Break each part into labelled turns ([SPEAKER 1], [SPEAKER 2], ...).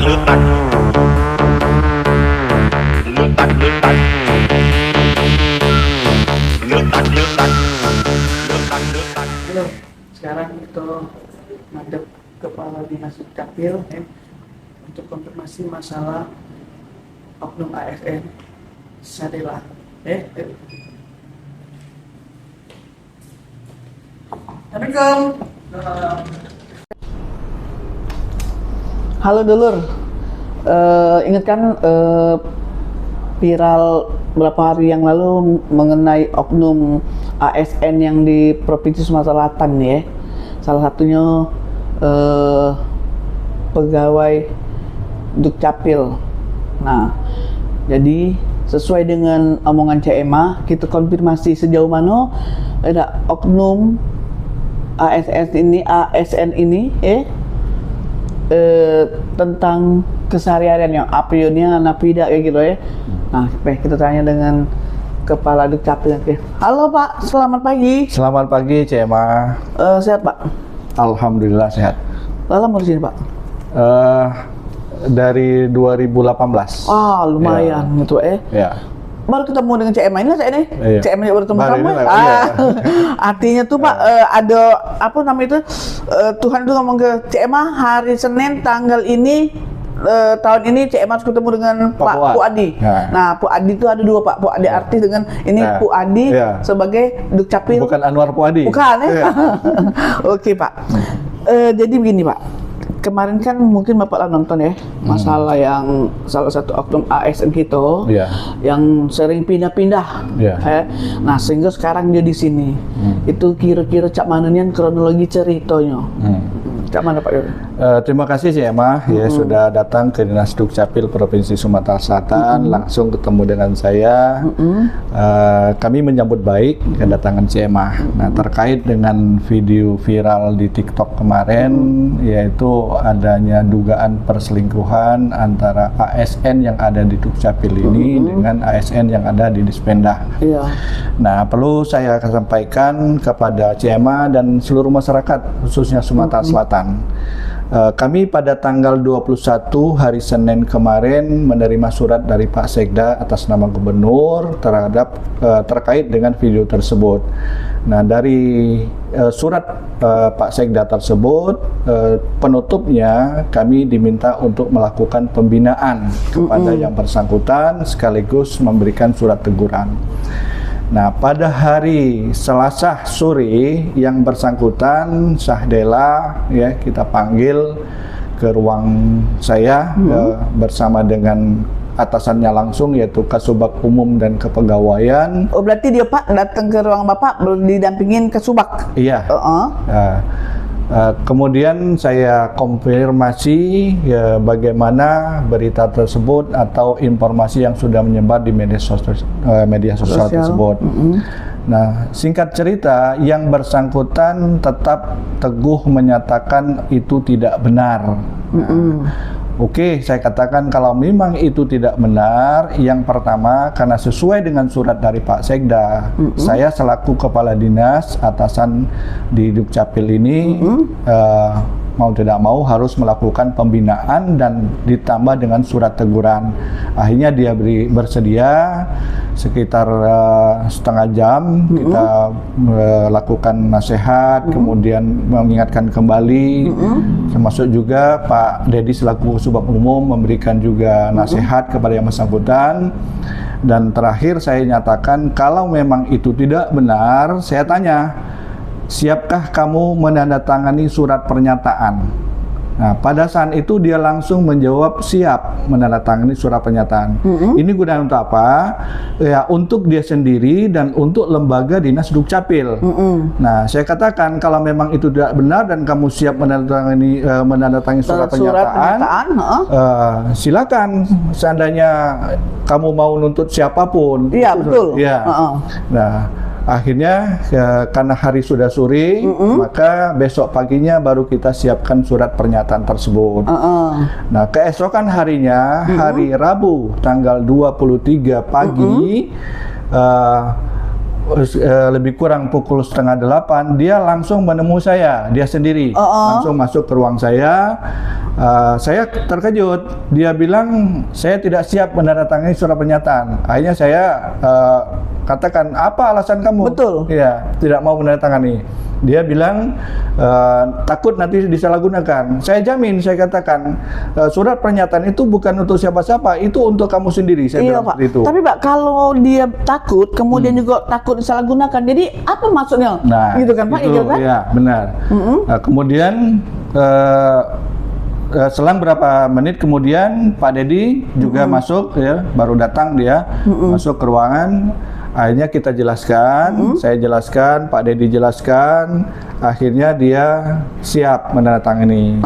[SPEAKER 1] letak, letak, letak, letak, letak, letak, letak.
[SPEAKER 2] Halo, sekarang kita ngadep Kepala Dinas Dukcapil untuk konfirmasi masalah oknum ASN Sadela. Assalamualaikum. Halo Dulur, ingat kan viral beberapa hari yang lalu mengenai oknum ASN yang di Provinsi Sumatera Selatan ya. Salah satunya pegawai Dukcapil. Nah, jadi sesuai dengan omongan CMA, kita konfirmasi sejauh mana ada oknum ASN ini tentang keseharian yang apionya napida kayak gitu ya. Nah, kita tanya dengan Kepala Dukcapil. Halo Pak, selamat pagi.
[SPEAKER 3] Selamat pagi, CMA.
[SPEAKER 2] Sehat Pak?
[SPEAKER 3] Alhamdulillah sehat.
[SPEAKER 2] Lama di sini Pak?
[SPEAKER 3] Dari 2018.
[SPEAKER 2] Lumayan gitu
[SPEAKER 3] Ya.
[SPEAKER 2] Baru ketemu dengan CMA ini lah saya ini.
[SPEAKER 3] Iya.
[SPEAKER 2] CMA baru ketemu
[SPEAKER 3] Baru
[SPEAKER 2] kamu.
[SPEAKER 3] ini lah, iya.
[SPEAKER 2] Artinya tuh Pak, ada apa namanya itu? Tuhan itu ngomong ke CMA hari Senin tanggal ini tahun ini CMA harus ketemu dengan Pak Puadi. Nah, Puadi itu ada dua Pak. Puadi artis dengan ini Puadi sebagai Dukcapil.
[SPEAKER 3] Bukan Anwar Puadi.
[SPEAKER 2] Bukan ya? Oke Pak. Jadi begini Pak. Kemarin kan mungkin Bapak lah nonton ya masalah yang salah satu oknum ASN kita yang sering pindah-pindah. Nah, sehingga sekarang dia di sini. Itu kira-kira cak mananya kronologi ceritanya. Cak mana Pak Yoyo?
[SPEAKER 3] Terima kasih CMA ya sudah datang ke Dinas Dukcapil Provinsi Sumatera Selatan, langsung ketemu dengan saya. Kami menyambut baik kedatangan CMA. Nah, terkait dengan video viral di TikTok kemarin, yaitu adanya dugaan perselingkuhan antara ASN yang ada di Dukcapil ini dengan ASN yang ada di Dispendah. Nah, perlu saya sampaikan kepada CMA dan seluruh masyarakat khususnya Sumatera Selatan. Kami pada tanggal 21 hari Senin kemarin menerima surat dari Pak Sekda atas nama Gubernur terkait dengan video tersebut. Nah, dari surat Pak Sekda tersebut, penutupnya kami diminta untuk melakukan pembinaan kepada yang bersangkutan sekaligus memberikan surat teguran. Nah, pada hari Selasa sore yang bersangkutan Sahdela ya kita panggil ke ruang saya bersama dengan atasannya langsung yaitu Kasubag Umum dan Kepegawaian.
[SPEAKER 2] Oh, berarti dia Pak datang ke ruang Bapak belum didampingin Kasubag?
[SPEAKER 3] Iya. Kemudian saya konfirmasi ya, bagaimana berita tersebut atau informasi yang sudah menyebar di media sosial tersebut. Nah, singkat cerita, yang bersangkutan tetap teguh menyatakan itu tidak benar. Oke, saya katakan kalau memang itu tidak benar, yang pertama karena sesuai dengan surat dari Pak Sekda, saya selaku Kepala Dinas atasan di Dukcapil ini mau tidak mau harus melakukan pembinaan dan ditambah dengan surat teguran. Akhirnya dia bersedia sekitar setengah jam kita lakukan nasihat, kemudian mengingatkan kembali, termasuk juga Pak Dedi selaku Kasubag Umum memberikan juga nasihat kepada yang bersangkutan. Dan terakhir saya nyatakan kalau memang itu tidak benar, saya tanya, siapkah kamu menandatangani surat pernyataan? Nah, pada saat itu dia langsung menjawab siap menandatangani surat pernyataan. Ini gunanya untuk apa? Ya, untuk dia sendiri dan untuk lembaga Dinas Dukcapil. Nah, saya katakan kalau memang itu tidak benar dan kamu siap menandatangani surat pernyataan, silakan. Seandainya kamu mau nuntut siapapun.
[SPEAKER 2] Iya, betul.
[SPEAKER 3] Ya. Nah, akhirnya karena hari sudah sore, maka besok paginya baru kita siapkan surat pernyataan tersebut. Nah, keesokan harinya, hari Rabu tanggal 23 pagi, lebih kurang pukul 7:30 dia langsung menemui saya, dia sendiri langsung masuk ke ruang saya. Saya terkejut. Dia bilang saya tidak siap menandatangani surat pernyataan. Akhirnya saya katakan, apa alasan kamu?
[SPEAKER 2] Betul.
[SPEAKER 3] Iya, tidak mau menandatangani. Dia bilang takut nanti disalahgunakan. Saya jamin, saya katakan surat pernyataan itu bukan untuk siapa-siapa, itu untuk kamu sendiri. Saya bilang
[SPEAKER 2] Pak.
[SPEAKER 3] seperti itu.
[SPEAKER 2] Tapi Pak, kalau dia takut, kemudian juga takut disalahgunakan. Jadi apa maksudnya?
[SPEAKER 3] Nah,
[SPEAKER 2] gitu kan Pak?
[SPEAKER 3] itu,
[SPEAKER 2] Gitu kan?
[SPEAKER 3] ya benar. Nah, kemudian selang berapa menit kemudian Pak Dedi juga masuk, ya, baru datang dia masuk ke ruangan. Akhirnya kita jelaskan, saya jelaskan, Pak Dedi jelaskan, akhirnya dia siap menandatangani.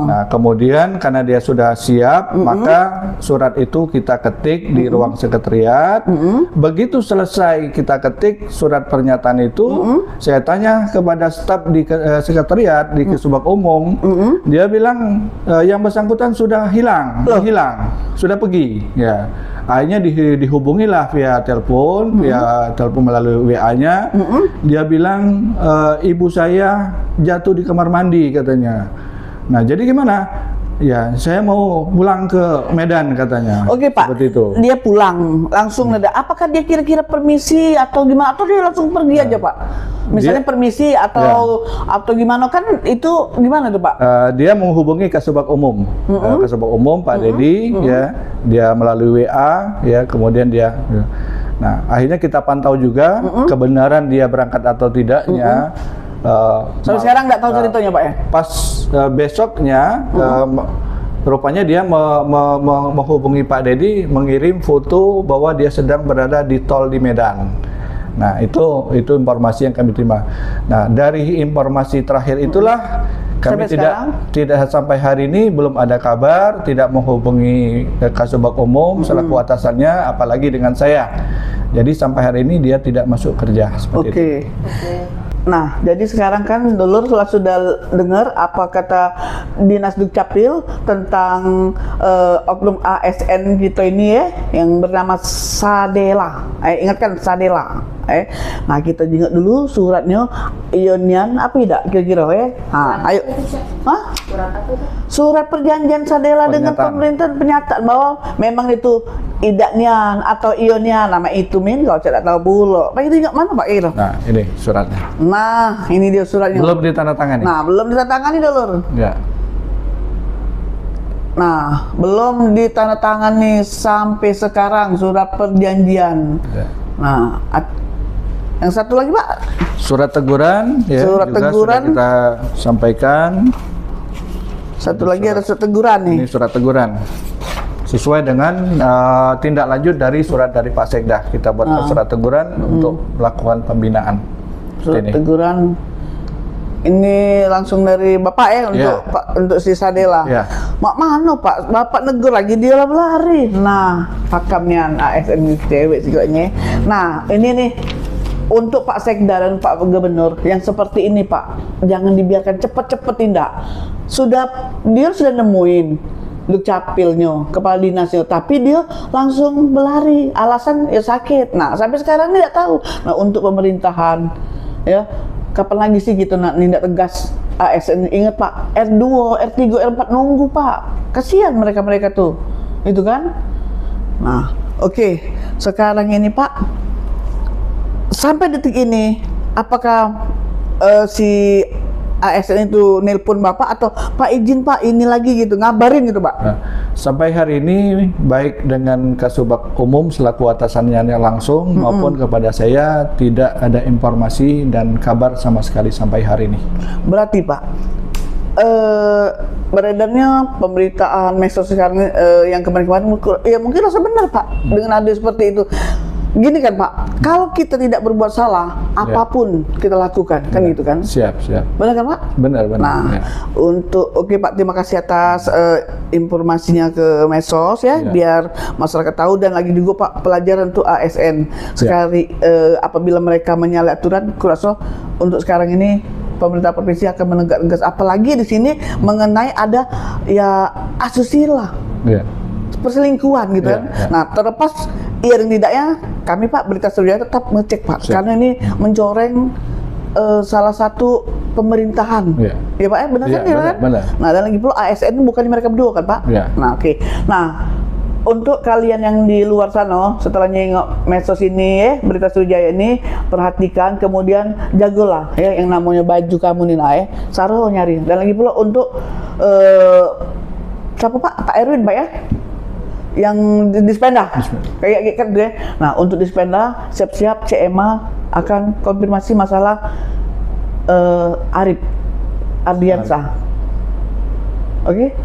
[SPEAKER 3] Nah, kemudian karena dia sudah siap, maka surat itu kita ketik di ruang sekretariat. Begitu selesai kita ketik surat pernyataan itu, saya tanya kepada staf di sekretariat di Kesubag Umum, dia bilang yang bersangkutan sudah hilang, sudah pergi, ya. Akhirnya dihubungilah via telepon, melalui WA-nya. Dia bilang ibu saya jatuh di kamar mandi katanya. Nah, jadi gimana? Ya, saya mau pulang ke Medan katanya.
[SPEAKER 2] Oke Pak,
[SPEAKER 3] seperti itu.
[SPEAKER 2] Dia pulang langsung ada. Apakah dia kira-kira permisi atau gimana? Atau dia langsung pergi aja Pak? Misalnya permisi atau gimana, kan itu gimana tuh Pak?
[SPEAKER 3] Dia menghubungi Kasubag Umum, Kasubag Umum Pak Dedi, ya, dia melalui WA, ya, kemudian dia. Nah, akhirnya kita pantau juga kebenaran dia berangkat atau tidaknya.
[SPEAKER 2] Sampai sekarang nggak tahu ceritanya Pak ya?
[SPEAKER 3] Pas besoknya rupanya dia menghubungi Pak Dedi, mengirim foto bahwa dia sedang berada di tol di Medan. Nah, itu informasi yang kami terima. Nah, dari informasi terakhir itulah kami tidak sampai hari ini belum ada kabar, tidak menghubungi Kasubag Umum selaku atasannya, apalagi dengan saya. Jadi sampai hari ini dia tidak masuk kerja seperti itu.
[SPEAKER 2] Nah, jadi sekarang kan Dulur sudah dengar apa kata Dinas Dukcapil tentang oknum ASN kita ini ya, yang bernama Sadela. Ingat kan Sadela? Nah, kita ingat dulu suratnya Ionian apa tidak kira-kira ya? Ayo. Surat perjanjian Sadela dengan pemerintah, pernyataan bahwa memang itu idaknian atau Ionian, nama itu kalau saya tidak tahu pula. Pak itu ingat mana Pak Iro?
[SPEAKER 3] Nah, ini suratnya.
[SPEAKER 2] Nah, ini dia suratnya.
[SPEAKER 3] Belum ditandatangani.
[SPEAKER 2] Nah, belum ditandatangani Dulur.
[SPEAKER 3] Ya.
[SPEAKER 2] Nah, belum ditandatangani sampai sekarang surat perjanjian. Ya. Nah, yang satu lagi Pak,
[SPEAKER 3] surat teguran, ya,
[SPEAKER 2] surat
[SPEAKER 3] juga
[SPEAKER 2] teguran
[SPEAKER 3] sudah kita sampaikan.
[SPEAKER 2] Satu lagi ada surat teguran nih.
[SPEAKER 3] Ini surat teguran sesuai dengan tindak lanjut dari surat dari Pak Sekda. Kita buat surat teguran untuk melakukan pembinaan.
[SPEAKER 2] Surat teguran ini langsung dari Bapak ya untuk si Sadela. Mak mana Pak? Bapak negur lagi dia lah berlari. Nah, pakamnya ASN cewek siganya. Nah, ini nih untuk Pak Sekda dan Pak Gubernur yang seperti ini Pak, jangan dibiarkan cepet-cepet tindak. Dia sudah nemuin Dukcapilnya, kepala dinasnya, tapi dia langsung berlari, alasan ya sakit. Nah, sampai sekarang tidak tahu. Nah, untuk pemerintahan, ya, kapan lagi sih kita nak nindak tegas ASN? Ingat Pak, R2, R3, R4 nunggu Pak. Kasihan mereka tuh, itu kan? Nah, oke. Sekarang ini Pak, sampai detik ini, apakah si ASN itu nelpon Bapak atau Pak izin Pak ini lagi gitu, ngabarin gitu Pak?
[SPEAKER 3] Nah, sampai hari ini baik dengan Kasubag Umum selaku atasannya langsung maupun kepada saya tidak ada informasi dan kabar sama sekali sampai hari ini.
[SPEAKER 2] Berarti Pak, beredarnya pemberitaan medsos sekarang yang kemarin-kemarin ya mungkin rasa benar Pak dengan ada seperti itu. Gini kan Pak, kalau kita tidak berbuat salah, apapun kita lakukan, kan gitu kan?
[SPEAKER 3] Siap.
[SPEAKER 2] Benar kan Pak?
[SPEAKER 3] Benar.
[SPEAKER 2] Nah, oke Pak, terima kasih atas informasinya ke medsos ya, biar masyarakat tahu, dan lagi juga Pak pelajaran untuk ASN. Sekali apabila mereka menyalahi aturan, kurasa untuk sekarang ini pemerintah provinsi akan menegak tegas, apalagi di sini mengenai ada ya asusila. Perselingkuhan gitu kan. Nah, terlepas dan tidaknya, kami Pak Berita Surya tetap ngecek Pak, karena ini mencoreng salah satu pemerintahan. Ya Pak, benar kan?
[SPEAKER 3] Benar.
[SPEAKER 2] Nah, dan lagi pula ASN itu bukan mereka berdua kan Pak? Nah, oke. Nah, untuk kalian yang di luar sana, setelah nyengok medsos ini, Berita Sriwijaya ini, perhatikan, kemudian jagolah yang namanya baju kamu nih, Saro nyari. Dan lagi pula untuk siapa Pak? Pak Erwin Pak ya? Yang di Dispenda. Kayak kan gue. Nah, untuk Dispenda, siap-siap CMA akan konfirmasi masalah Arif Ardiansah. Oke?